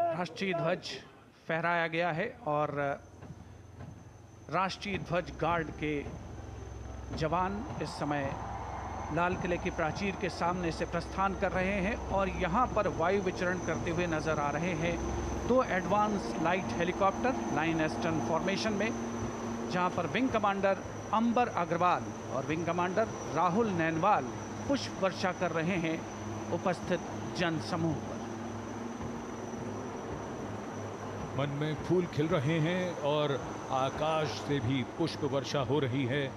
राष्ट्रीय ध्वज फहराया गया है और राष्ट्रीय ध्वज गार्ड के जवान इस समय लाल किले की प्राचीर के सामने से प्रस्थान कर रहे हैं और यहाँ पर वायु विचरण करते हुए नजर आ रहे हैं 2 advance light helicopter line astern formation में, जहाँ पर विंग कमांडर अंबर अग्रवाल और विंग कमांडर राहुल नैनवाल पुष्प वर्षा कर रहे हैं उपस्थित जन समूह पर। मन में फूल खिल रहे हैं और आकाश से भी पुष्प वर्षा हो रही है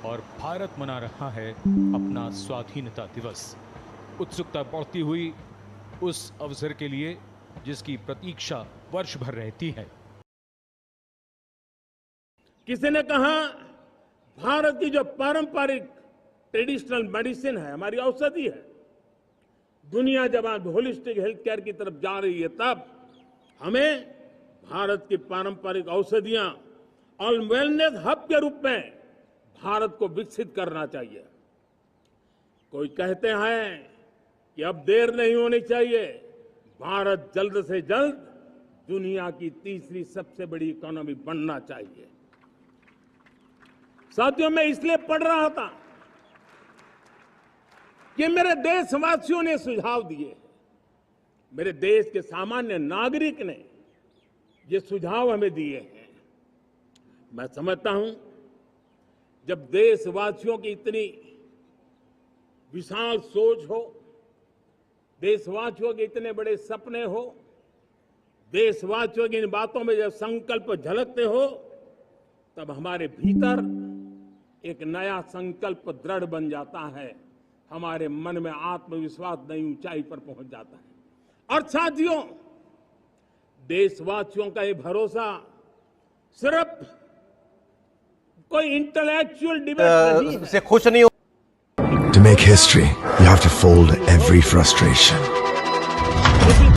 और भारत मना रहा है अपना स्वाधीनता दिवस। उत्सुकता बढ़ती हुई उस अवसर के लिए जिसकी प्रतीक्षा वर्ष भर रहती है। किसी ने कहा भारत की जो पारंपरिक ट्रेडिशनल मेडिसिन है, हमारी औषधि है, दुनिया जब आज होलिस्टिक हेल्थ केयर की तरफ जा रही है, तब हमें भारत की पारंपरिक औषधियां और वेलनेस हब के रूप में भारत को विकसित करना चाहिए। कोई कहते हैं कि अब देर नहीं होनी चाहिए, भारत जल्द से जल्द दुनिया की तीसरी सबसे बड़ी इकोनॉमी बनना चाहिए। साथियों, मैं इसलिए पढ़ रहा था कि मेरे देशवासियों ने सुझाव दिए, मेरे देश के सामान्य नागरिक ने ये सुझाव हमें दिए हैं। मैं समझता हूं जब देशवासियों की इतनी विशाल सोच हो, देशवासियों के इतने बड़े सपने हो, देशवासियों की इन बातों में जब संकल्प झलकते हो, तब हमारे भीतर एक नया संकल्प दृढ़ बन जाता है, हमारे मन में आत्मविश्वास नई ऊंचाई पर पहुंच जाता है। और साथियों, देशवासियों का ये भरोसा सिर्फ कोई इंटेलेक्चुअल डिबेट नहीं है। से खुश नहीं हो। To make history, you have to fold every frustration,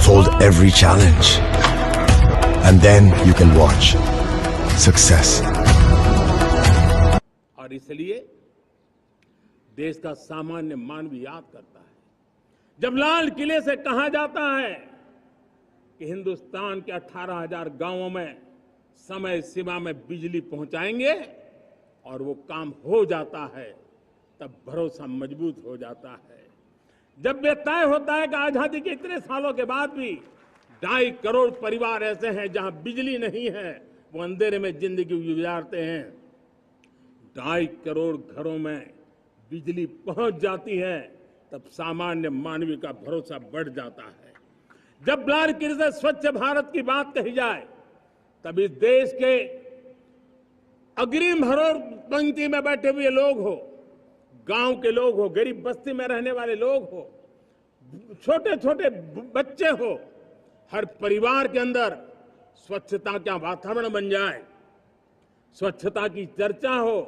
fold every challenge, and then you can watch success. और इसलिए देश का सामान्य मानव याद करता है जब लाल किले से कहा जाता है कि हिंदुस्तान के 18,000 गांवों में समय सीमा में बिजली पहुंचाएंगे, और वो काम हो जाता है, तब भरोसा मजबूत हो जाता है। जब ये तय होता है कि आजादी के इतने सालों के बाद भी 2.5 करोड़ परिवार ऐसे हैं जहां बिजली नहीं है, वो अंधेरे में जिंदगी गुजारते हैं, 2.5 करोड़ घरों में बिजली पहुंच जाती है, तब सामान्य मानवीय का भरोसा बढ़ जाता है। जब लाल किले से स्वच्छ भारत की बात कही जाए, तब इस देश के अग्रिम हरोर पंक्ति में बैठे हुए लोग हो, गांव के लोग हो, गरीब बस्ती में रहने वाले लोग हो, छोटे छोटे बच्चे हो, हर परिवार के अंदर स्वच्छता का वातावरण बन जाए, स्वच्छता की चर्चा हो,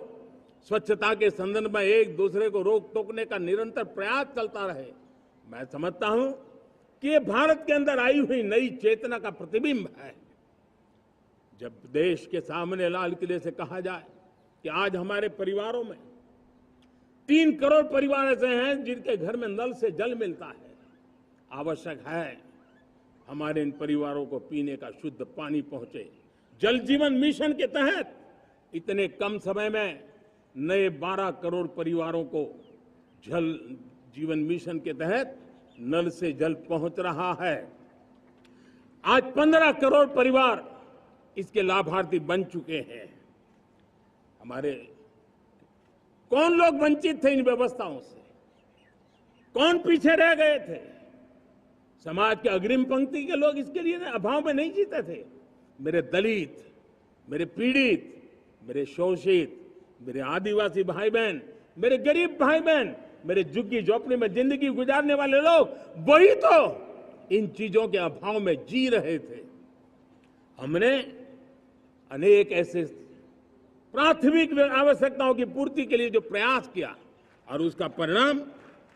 स्वच्छता के संदर्भ में एक दूसरे को रोक टोकने का निरंतर प्रयास चलता रहे। मैं समझता हूं कि ये भारत के अंदर आई हुई नई चेतना का प्रतिबिंब है। जब देश के सामने लाल किले से कहा जाए कि आज हमारे परिवारों में 3 करोड़ परिवार ऐसे हैं जिनके घर में नल से जल मिलता है, आवश्यक है हमारे इन परिवारों को पीने का शुद्ध पानी पहुंचे। जल जीवन मिशन के तहत इतने कम समय में नए 12 करोड़ परिवारों को जल जीवन मिशन के तहत नल से जल पहुंच रहा है। आज 15 करोड़ परिवार इसके लाभार्थी बन चुके हैं। हमारे कौन लोग वंचित थे इन व्यवस्थाओं से, कौन पीछे रह गए थे? समाज के अग्रिम पंक्ति के लोग इसके लिए अभाव में नहीं जीते थे। मेरे दलित, मेरे पीड़ित, मेरे शोषित, मेरे आदिवासी भाई बहन, मेरे गरीब भाई बहन, मेरे झुग्गी झोपड़ी में जिंदगी गुजारने वाले लोग, वही तो इन चीजों के अभाव में जी रहे थे। हमने अनेक ऐसे प्राथमिक आवश्यकताओं की पूर्ति के लिए जो प्रयास किया, और उसका परिणाम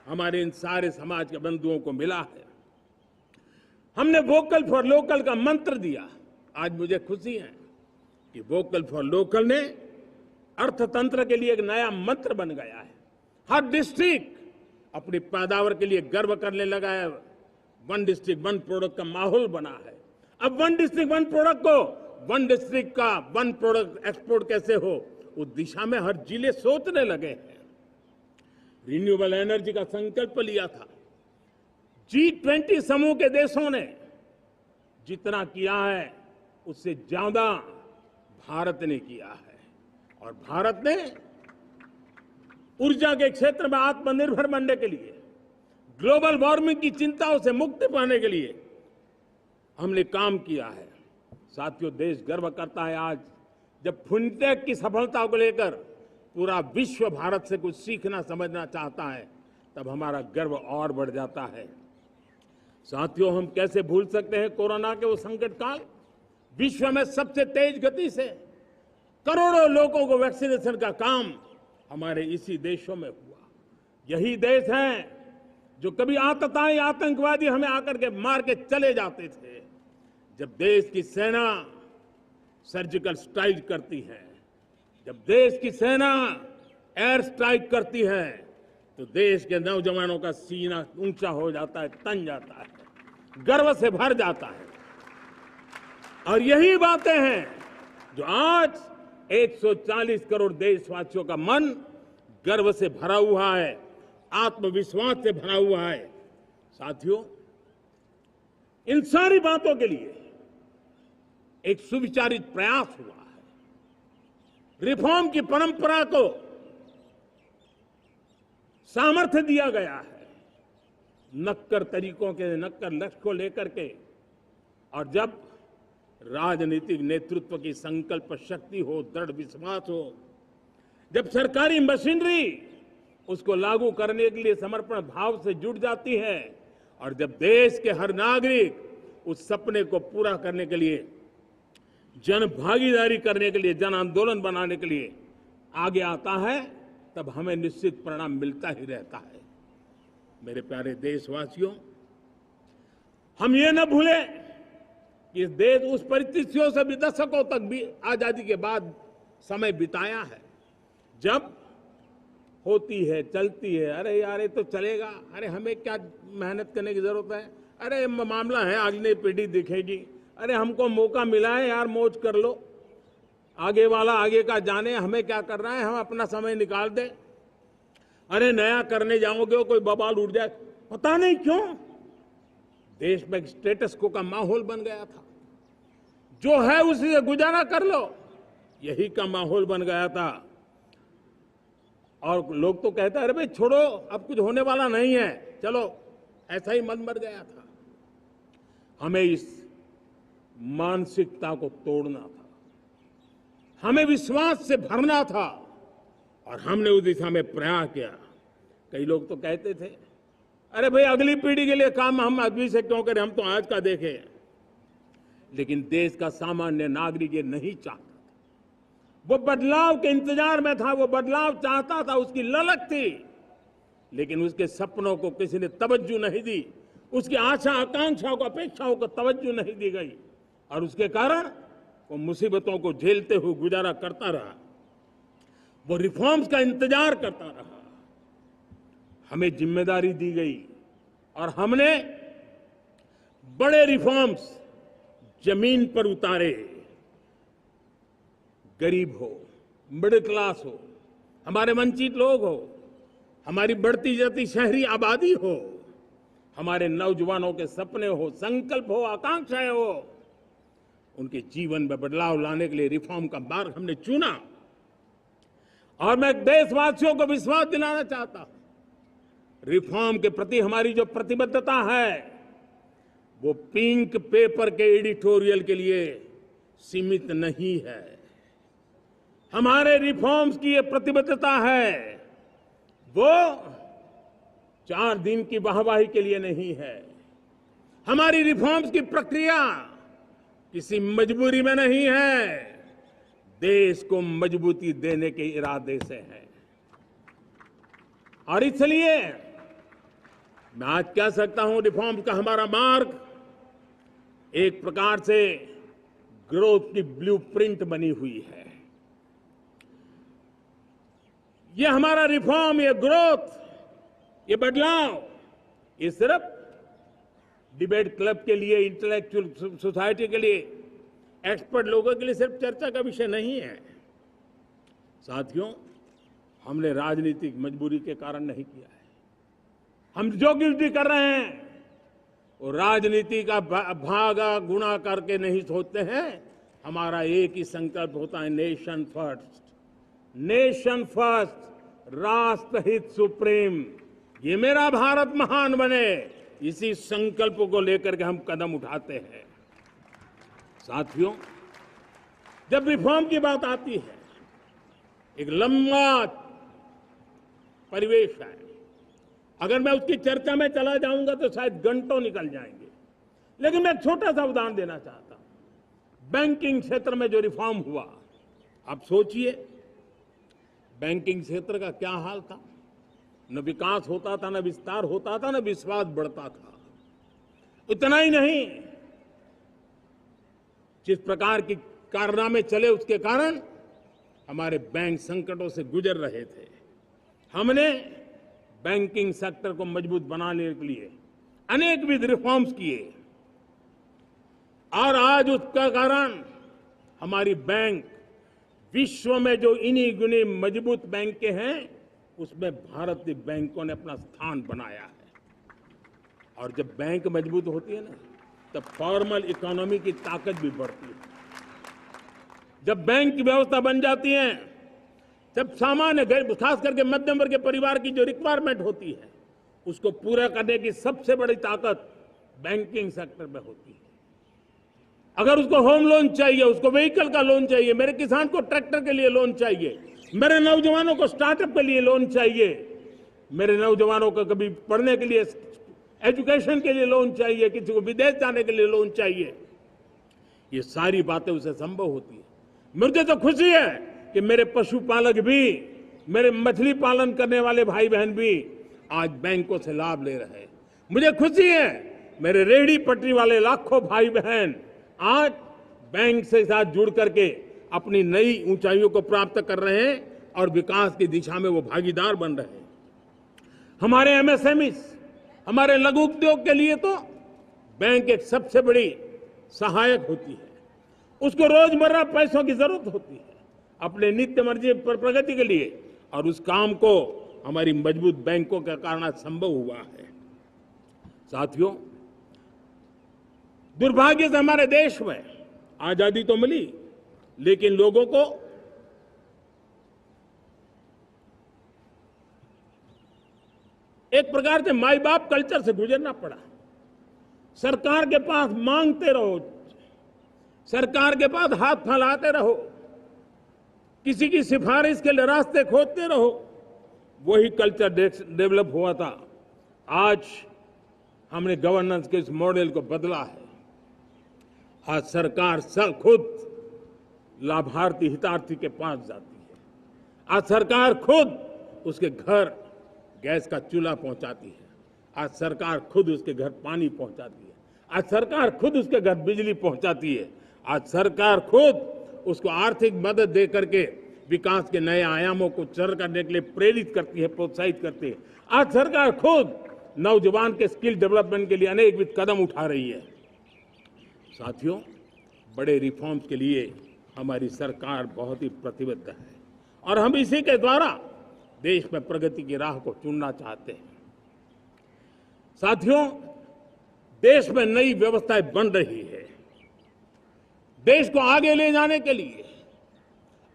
हमारे इन सारे समाज के बंधुओं को मिला है। हमने वोकल फॉर लोकल का मंत्र दिया। आज मुझे खुशी है कि वोकल फॉर लोकल ने अर्थतंत्र के लिए एक नया मंत्र बन गया है। हर डिस्ट्रिक्ट अपनी पैदावार के लिए गर्व करने लगा है। वन डिस्ट्रिक्ट वन प्रोडक्ट का माहौल बना है। अब वन डिस्ट्रिक्ट वन प्रोडक्ट को वन डिस्ट्रिक्ट का वन प्रोडक्ट एक्सपोर्ट कैसे हो, उस दिशा में हर जिले सोचने लगे हैं। रिन्यूएबल एनर्जी का संकल्प लिया था। G20 समूह के देशों ने जितना किया है उससे ज्यादा भारत ने किया है, और भारत ने ऊर्जा के क्षेत्र में आत्मनिर्भर बनने के लिए, ग्लोबल वार्मिंग की चिंताओं से मुक्ति पाने के लिए हमने काम किया है। साथियों, देश गर्व करता है आज जब फिनटेक की सफलता को लेकर पूरा विश्व भारत से कुछ सीखना समझना चाहता है, तब हमारा गर्व और बढ़ जाता है। साथियों, हम कैसे भूल सकते हैं कोरोना के वो संकट काल। विश्व में सबसे तेज गति से करोड़ों लोगों को वैक्सीनेशन का काम हमारे इसी देशों में हुआ। यही देश हैं जो कभी आतताई आतंकवादी हमें आकर के मार के चले जाते थे। जब देश की सेना सर्जिकल स्ट्राइक करती है, जब देश की सेना एयर स्ट्राइक करती है, तो देश के नौजवानों का सीना ऊंचा हो जाता है, तन जाता है, गर्व से भर जाता है। और यही बातें हैं जो आज 140 करोड़ देशवासियों का मन गर्व से भरा हुआ है, आत्मविश्वास से भरा हुआ है। साथियों, इन सारी बातों के लिए एक सुविचारित प्रयास हुआ है। रिफॉर्म की परंपरा को सामर्थ्य दिया गया है, नक्कर तरीकों के, नक्कर लक्ष्य को लेकर के। और जब राजनीतिक नेतृत्व की संकल्प शक्ति हो, दृढ़ विश्वास हो, जब सरकारी मशीनरी उसको लागू करने के लिए समर्पण भाव से जुट जाती है, और जब देश के हर नागरिक उस सपने को पूरा करने के लिए, जन भागीदारी करने के लिए, जन आंदोलन बनाने के लिए आगे आता है, तब हमें निश्चित परिणाम मिलता ही रहता है। मेरे प्यारे देशवासियों, हम ये न भूलें कि इस देश उस परिस्थितियों से भी दशकों तक भी आजादी के बाद समय बिताया है, जब होती है, चलती है, अरे यार ये तो चलेगा, अरे हमें क्या मेहनत करने की जरूरत है, अरे मामला है अगली पीढ़ी दिखेगी, अरे हमको मौका मिला है यार, मौज कर लो, आगे वाला आगे का जाने, हमें क्या कर रहा है, हम अपना समय निकाल दें, अरे नया करने जाओगे कोई बवाल उठ जाए। पता नहीं क्यों देश में स्टेटस को का माहौल बन गया था, जो है उसी से गुजारा कर लो, यही का माहौल बन गया था। और लोग तो कहते हैं अरे भाई छोड़ो, अब कुछ होने वाला नहीं है, चलो, ऐसा ही मन बन गया था। हमें इस मानसिकता को तोड़ना था, हमें विश्वास से भरना था, और हमने उस दिशा में प्रयास किया। कई लोग तो कहते थे अरे भाई अगली पीढ़ी के लिए काम हम अभी से क्यों करें, हम तो आज का देखें। लेकिन देश का सामान्य नागरिक ये नहीं चाहता, वो बदलाव के इंतजार में था, वो बदलाव चाहता था, उसकी ललक थी, लेकिन उसके सपनों को किसी ने तवज्जो नहीं दी, उसकी आशा आकांक्षाओं को, अपेक्षाओं को तवज्जो नहीं दी गई, और उसके कारण वो मुसीबतों को झेलते हुए गुजारा करता रहा, वो रिफॉर्म्स का इंतजार करता रहा। हमें जिम्मेदारी दी गई और हमने बड़े रिफॉर्म्स जमीन पर उतारे। गरीब हो, मिडिल क्लास हो, हमारे वंचित लोग हो, हमारी बढ़ती जाती शहरी आबादी हो, हमारे नौजवानों के सपने हो, संकल्प हो, आकांक्षाएं हो, उनके जीवन में बदलाव लाने के लिए रिफॉर्म का मार्ग हमने चुना। और मैं देशवासियों को विश्वास दिलाना चाहता हूं, रिफॉर्म के प्रति हमारी जो प्रतिबद्धता है वो पिंक पेपर के एडिटोरियल के लिए सीमित नहीं है। हमारे रिफॉर्म्स की ये प्रतिबद्धता है, वो 4 दिन की वाहवाही के लिए नहीं है। हमारी रिफॉर्म्स की प्रक्रिया किसी मजबूरी में नहीं है, देश को मजबूती देने के इरादे से है। और इसलिए मैं आज कह सकता हूं, रिफॉर्म का हमारा मार्ग एक प्रकार से ग्रोथ की ब्लूप्रिंट बनी हुई है। ये हमारा रिफॉर्म, ये ग्रोथ, ये बदलाव, ये सिर्फ डिबेट क्लब के लिए, इंटेलेक्चुअल सोसाइटी के लिए, एक्सपर्ट लोगों के लिए सिर्फ चर्चा का विषय नहीं है। साथियों, हमने राजनीतिक मजबूरी के कारण नहीं किया है। हम जो कुछ भी कर रहे हैं वो राजनीति का भागा गुणा करके नहीं सोचते हैं। हमारा एक ही संकल्प होता है, नेशन फर्स्ट, नेशन फर्स्ट, राष्ट्रहित सुप्रीम। ये मेरा भारत महान बने, इसी संकल्प को लेकर के हम कदम उठाते हैं। साथियों, जब रिफॉर्म की बात आती है, एक लंबा परिवेश है। अगर मैं उसकी चर्चा में चला जाऊंगा तो शायद घंटों निकल जाएंगे, लेकिन मैं एक छोटा सा उदाहरण देना चाहता हूं। बैंकिंग क्षेत्र में जो रिफॉर्म हुआ, आप सोचिए बैंकिंग क्षेत्र का क्या हाल था। न विकास होता था, न विस्तार होता था, न विश्वास बढ़ता था। इतना ही नहीं, जिस प्रकार की कारनामे चले उसके कारण हमारे बैंक संकटों से गुजर रहे थे। हमने बैंकिंग सेक्टर को मजबूत बनाने के लिए अनेकविध रिफॉर्म्स किए और आज उसका कारण हमारी बैंक विश्व में जो इन्हीं गुनी मजबूत बैंकें हैं उसमें भारतीय बैंकों ने अपना स्थान बनाया है। और जब बैंक मजबूत होती है ना, तब फॉर्मल इकोनॉमी की ताकत भी बढ़ती है। जब बैंक की व्यवस्था बन जाती है, जब सामान्य खास करके मध्यम वर्ग के परिवार की जो रिक्वायरमेंट होती है उसको पूरा करने की सबसे बड़ी ताकत बैंकिंग सेक्टर में होती है। अगर उसको होम लोन चाहिए, उसको व्हीकल का लोन चाहिए, मेरे किसान को ट्रैक्टर के लिए लोन चाहिए, मेरे नौजवानों को स्टार्टअप के लिए लोन चाहिए, मेरे नौजवानों को कभी पढ़ने के लिए, एजुकेशन के लिए लोन चाहिए, किसी को विदेश जाने के लिए लोन चाहिए, ये सारी बातें उसे संभव होती है। मुझे तो खुशी है कि मेरे पशुपालक भी, मेरे मछली पालन करने वाले भाई बहन भी आज बैंकों से लाभ ले रहे हैं। मुझे खुशी है मेरे रेहड़ी पटरी वाले लाखों भाई बहन आज बैंक से साथ जुड़ करके अपनी नई ऊंचाइयों को प्राप्त कर रहे हैं और विकास की दिशा में वो भागीदार बन रहे हैं। हमारे एमएसएमई, हमारे लघु उद्योग के लिए तो बैंक एक सबसे बड़ी सहायक होती है। उसको रोजमर्रा पैसों की जरूरत होती है अपने नित्य मर्जी पर प्रगति के लिए, और उस काम को हमारी मजबूत बैंकों के कारण संभव हुआ है। साथियों, दुर्भाग्य से हमारे देश में आजादी तो मिली, लेकिन लोगों को एक प्रकार से माई बाप कल्चर से गुजरना पड़ा। सरकार के पास मांगते रहो, सरकार के पास हाथ फैलाते रहो, किसी की सिफारिश के लिए रास्ते खोजते रहो, वही कल्चर डेवलप हुआ था। आज हमने गवर्नेंस के इस मॉडल को बदला है। आज सरकार खुद लाभार्थी हितार्थी के पास जाती है। आज सरकार खुद उसके घर गैस का चूल्हा पहुंचाती है। आज सरकार खुद उसके घर पानी पहुंचाती है। आज सरकार खुद उसके घर बिजली पहुंचाती है। आज सरकार खुद उसको आर्थिक मदद दे करके विकास के नए आयामों को सर करने के लिए प्रेरित करती है, प्रोत्साहित करती है। आज सरकार खुद नौजवान के स्किल डेवलपमेंट के लिए अनेक कदम उठा रही है। साथियों, बड़े रिफॉर्म्स के लिए हमारी सरकार बहुत ही प्रतिबद्ध है और हम इसी के द्वारा देश में प्रगति की राह को चुनना चाहते हैं। साथियों, देश में नई व्यवस्थाएं बन रही है। देश को आगे ले जाने के लिए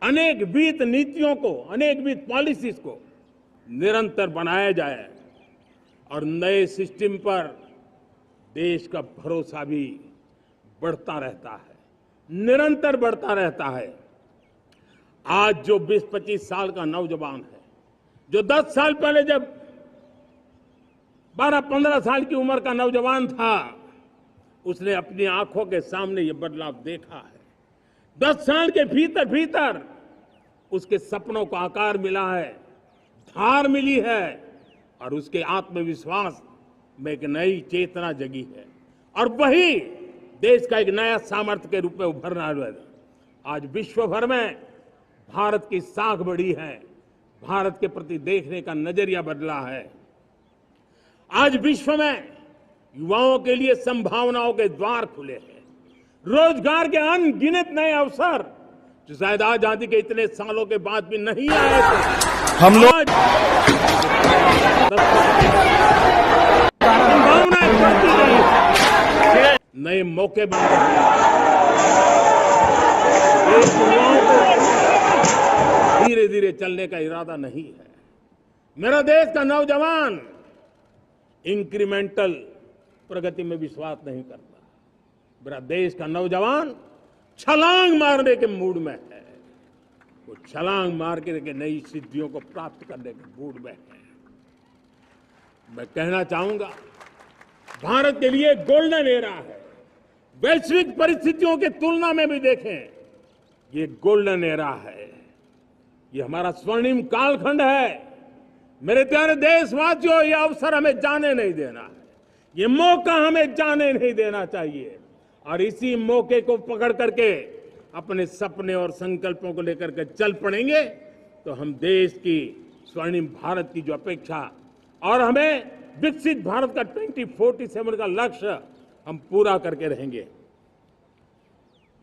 अनेक वित्त नीतियों को, अनेक वित्त पॉलिसीज को निरंतर बनाया जाए और नए सिस्टम पर देश का भरोसा भी बढ़ता रहता है, निरंतर बढ़ता रहता है। आज जो 20-25 साल का नौजवान है, जो 10 साल पहले जब 12-15 साल की उम्र का नौजवान था, उसने अपनी आंखों के सामने ये बदलाव देखा है। 10 साल के भीतर उसके सपनों को आकार मिला है, धार मिली है और उसके आत्मविश्वास में एक नई चेतना जगी है और वही देश का एक नया सामर्थ्य के रूप में उभरना है। आज विश्व भर में भारत की साख बढ़ी है, भारत के प्रति देखने का नजरिया बदला है। आज विश्व में युवाओं के लिए संभावनाओं के द्वार खुले हैं, रोजगार के अनगिनत नए अवसर जो शायद आजादी के इतने सालों के बाद भी नहीं आए थे, हम लोग आज संभावनाएं बढ़ती गई हैं, नए मौके बन रहे हैं। देश के युवाओं को धीरे धीरे चलने का इरादा नहीं है। मेरा देश का नौजवान इंक्रीमेंटल प्रगति में विश्वास नहीं करता। मेरा देश का नौजवान छलांग मारने के मूड में है। वो छलांग मार के नई सिद्धियों को प्राप्त करने के मूड में है। मैं कहना चाहूंगा, भारत के लिए गोल्डन एरा है। वैश्विक परिस्थितियों की तुलना में भी देखें, ये गोल्डन एरा है। ये हमारा स्वर्णिम कालखंड है। मेरे प्यारे देशवासियों, ये अवसर हमें जाने नहीं देना है। ये मौका हमें जाने नहीं देना चाहिए और इसी मौके को पकड़ करके अपने सपने और संकल्पों को लेकर के चल पड़ेंगे तो हम देश की स्वर्णिम भारत की जो अपेक्षा और हमें विकसित भारत का 2047 का लक्ष्य हम पूरा करके रहेंगे।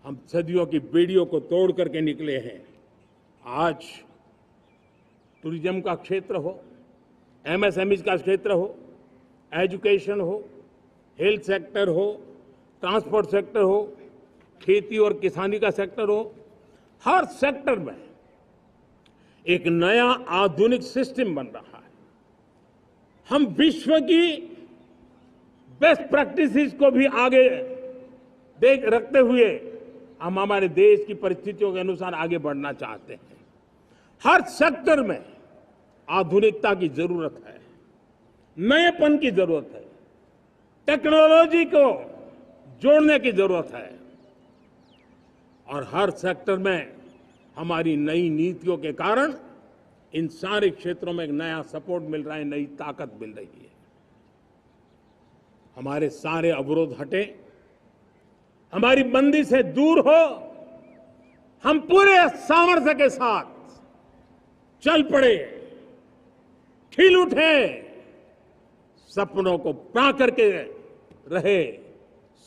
हम सदियों की बेड़ियों को तोड़ करके निकले हैं। आज टूरिज्म का क्षेत्र हो, एमएसएमई का क्षेत्र हो, एजुकेशन हो, हेल्थ सेक्टर हो, ट्रांसपोर्ट सेक्टर हो, खेती और किसानी का सेक्टर हो, हर सेक्टर में एक नया आधुनिक सिस्टम बन रहा है। हम विश्व की बेस्ट प्रैक्टिसेस को भी आगे देख रखते हुए हम हमारे देश की परिस्थितियों के अनुसार आगे बढ़ना चाहते हैं। हर सेक्टर में आधुनिकता की जरूरत है, नएपन की जरूरत है, टेक्नोलॉजी को जोड़ने की जरूरत है और हर सेक्टर में हमारी नई नीतियों के कारण इन सारे क्षेत्रों में एक नया सपोर्ट मिल रहा है, नई ताकत मिल रही है। हमारे सारे अवरोध हटे, हमारी बंदी से दूर हो, हम पूरे सामर्थ्य के साथ चल पड़े, खिल उठे, सपनों को पा करके रहे,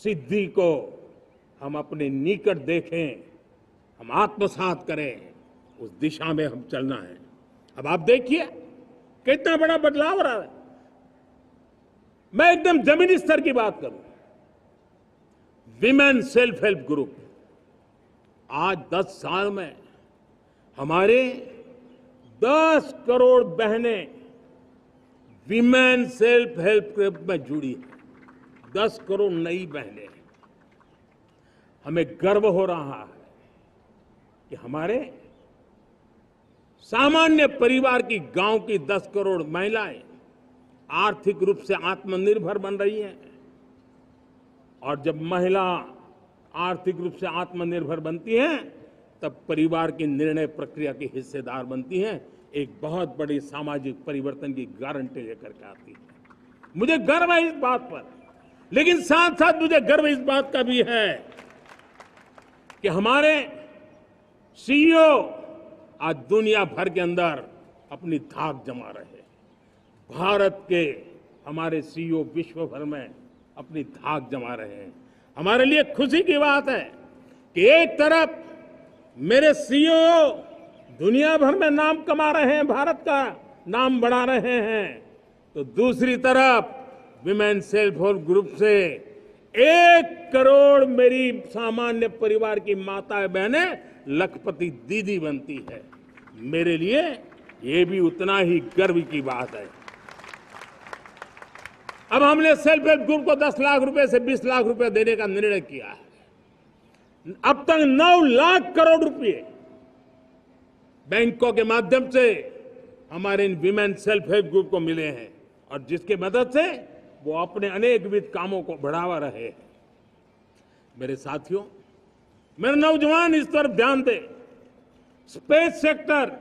सिद्धि को हम अपने निकट देखें, हम आत्मसात करें, उस दिशा में हम चलना है। अब आप देखिए कितना बड़ा बदलाव रहा है। मैं एकदम जमीनी स्तर की बात करूं, विमेन सेल्फ हेल्प ग्रुप आज 10 साल में हमारे 10 करोड़ बहनें विमेन सेल्फ हेल्प ग्रुप में जुड़ी हैं। 10 करोड़ नई बहनें। हमें गर्व हो रहा है कि हमारे सामान्य परिवार की, गांव की 10 करोड़ महिलाएं आर्थिक रूप से आत्मनिर्भर बन रही हैं। और जब महिला आर्थिक रूप से आत्मनिर्भर बनती हैं, तब परिवार की निर्णय प्रक्रिया की हिस्सेदार बनती हैं, एक बहुत बड़ी सामाजिक परिवर्तन की गारंटी लेकर के आती है। मुझे गर्व है इस बात पर, लेकिन साथ साथ मुझे गर्व इस बात का भी है कि हमारे सीईओ आज दुनिया भर के अंदर अपनी धाक जमा रहे हैं। भारत के हमारे सीईओ विश्व भर में अपनी धाक जमा रहे हैं। हमारे लिए खुशी की बात है कि एक तरफ मेरे सीईओ दुनिया भर में नाम कमा रहे हैं, भारत का नाम बढ़ा रहे हैं, तो दूसरी तरफ विमेन सेल्फ हेल्प ग्रुप से 1 करोड़ मेरी सामान्य परिवार की माताएं बहनें लखपति दीदी बनती है। मेरे लिए ये भी उतना ही गर्व की बात है। अब हमने सेल्फ हेल्प ग्रुप को 10 लाख रुपए से 20 लाख रुपए देने का निर्णय किया है। अब तक 9 लाख करोड़ रुपए बैंकों के माध्यम से हमारे इन विमेन सेल्फ हेल्प ग्रुप को मिले हैं और जिसकी मदद से वो अपने अनेकविध कामों को बढ़ावा रहे हैं। मेरे साथियों, मेरे नौजवान इस तरफ ध्यान दें। स्पेस सेक्टर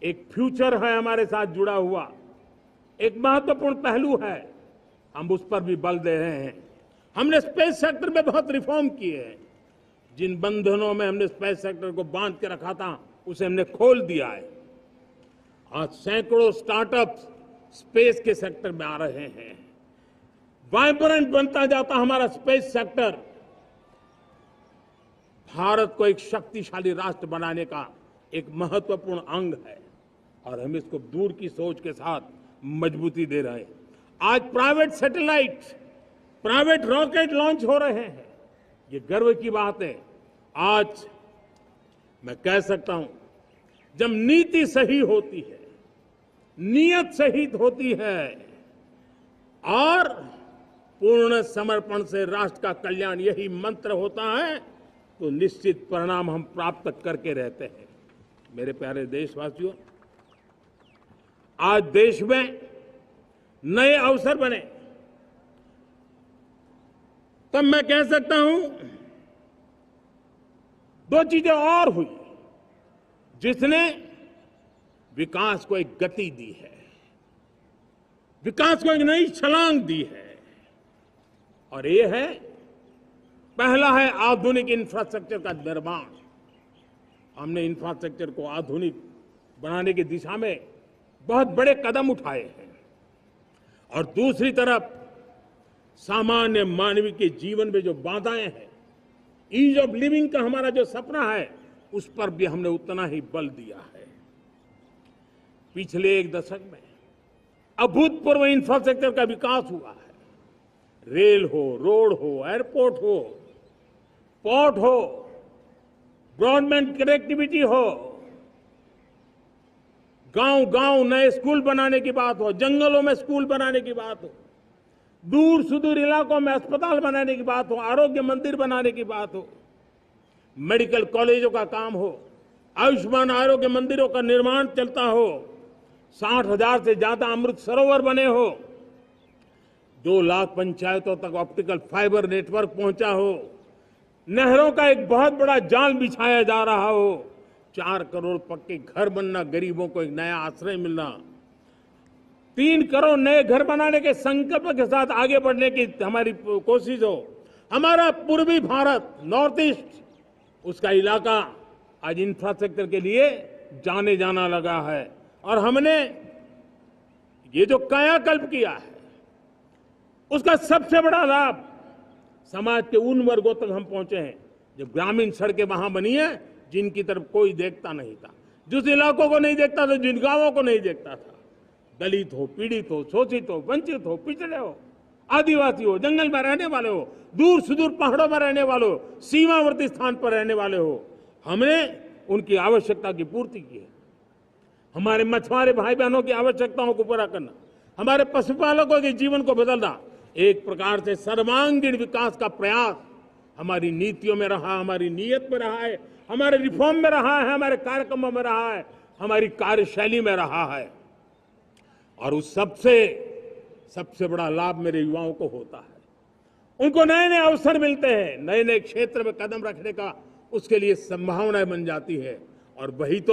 एक फ्यूचर है हमारे साथ जुड़ा हुआ, एक महत्वपूर्ण पहलू है। हम उस पर भी बल दे रहे हैं। हमने स्पेस सेक्टर में बहुत रिफॉर्म किए हैं। जिन बंधनों में हमने स्पेस सेक्टर को बांध के रखा था, उसे हमने खोल दिया है। आज सैकड़ों स्टार्टअप्स स्पेस के सेक्टर में आ रहे हैं। वाइब्रेंट बनता जाता हमारा स्पेस सेक्टर भारत को एक शक्तिशाली राष्ट्र बनाने का एक महत्वपूर्ण अंग है और हम इसको दूर की सोच के साथ मजबूती दे रहे हैं। आज private satellite, private rocket launch हो रहे हैं, ये गर्व की बात है। आज मैं कह सकता हूं, जब नीति सही होती है, नियत सही होती है और पूर्ण समर्पण से राष्ट्र का कल्याण यही मंत्र होता है, तो निश्चित परिणाम हम प्राप्त करके रहते हैं। मेरे प्यारे देशवासियों, आज देश में नए अवसर बने, तब मैं कह सकता हूं दो चीजें और हुई जिसने विकास को एक गति दी है, विकास को एक नई छलांग दी है, और ये है, पहला है आधुनिक इंफ्रास्ट्रक्चर का निर्माण। हमने इंफ्रास्ट्रक्चर को आधुनिक बनाने की दिशा में बहुत बड़े कदम उठाए हैं और दूसरी तरफ सामान्य मानवीय के जीवन में जो बाधाएं हैं, ईज ऑफ लिविंग का हमारा जो सपना है, उस पर भी हमने उतना ही बल दिया है। पिछले एक दशक में अभूतपूर्व इंफ्रास्ट्रक्चर का विकास हुआ है। रेल हो, रोड हो, एयरपोर्ट हो, पोर्ट हो, ब्रॉडबैंड कनेक्टिविटी हो, गांव-गांव नए स्कूल बनाने की बात हो, जंगलों में स्कूल बनाने की बात हो, दूर सुदूर इलाकों में अस्पताल बनाने की बात हो, आरोग्य मंदिर बनाने की बात हो, मेडिकल कॉलेजों का काम हो, आयुष्मान आरोग्य मंदिरों का निर्माण चलता हो, 60,000 से ज्यादा अमृत सरोवर बने हो, 2 लाख पंचायतों तक ऑप्टिकल फाइबर नेटवर्क पहुंचा हो, नहरों का एक बहुत बड़ा जाल बिछाया जा रहा हो, 4 करोड़ पक्के घर बनना, गरीबों को एक नया आश्रय मिलना, 3 करोड़ नए घर बनाने के संकल्प के साथ आगे बढ़ने की हमारी कोशिश हो। हमारा पूर्वी भारत, नॉर्थ ईस्ट, उसका इलाका आज इंफ्रास्ट्रक्चर के लिए जाने जाना लगा है और हमने ये जो कायाकल्प किया है, उसका सबसे बड़ा लाभ समाज के उन वर्गों तक हम पहुंचे हैं जो ग्रामीण सड़कें वहां बनी है जिनकी तरफ कोई देखता नहीं था, जिस इलाकों को नहीं देखता था, जिन गांवों को नहीं देखता था। दलित हो, पीड़ित हो, शोषित हो, वंचित हो, पिछड़े हो, आदिवासी हो, जंगल में रहने वाले हो, दूर सुदूर पहाड़ों में रहने वाले हो, सीमावर्ती स्थान पर रहने वाले हो, हमने उनकी आवश्यकता की पूर्ति की है। हमारे मछुआरे भाई बहनों की आवश्यकताओं को पूरा करना, हमारे पशुपालकों के जीवन को बदलना, एक प्रकार से सर्वांगीण विकास का प्रयास हमारी नीतियों में रहा, हमारी नीयत में रहा है, हमारे रिफॉर्म में रहा है, हमारे कार्यक्रमों में रहा है, हमारी कार्यशैली में रहा है। और उस सबसे बड़ा लाभ मेरे युवाओं को होता है। उनको नए नए अवसर मिलते हैं, नए नए क्षेत्र में कदम रखने का उसके लिए संभावनाएं बन जाती है और वही तो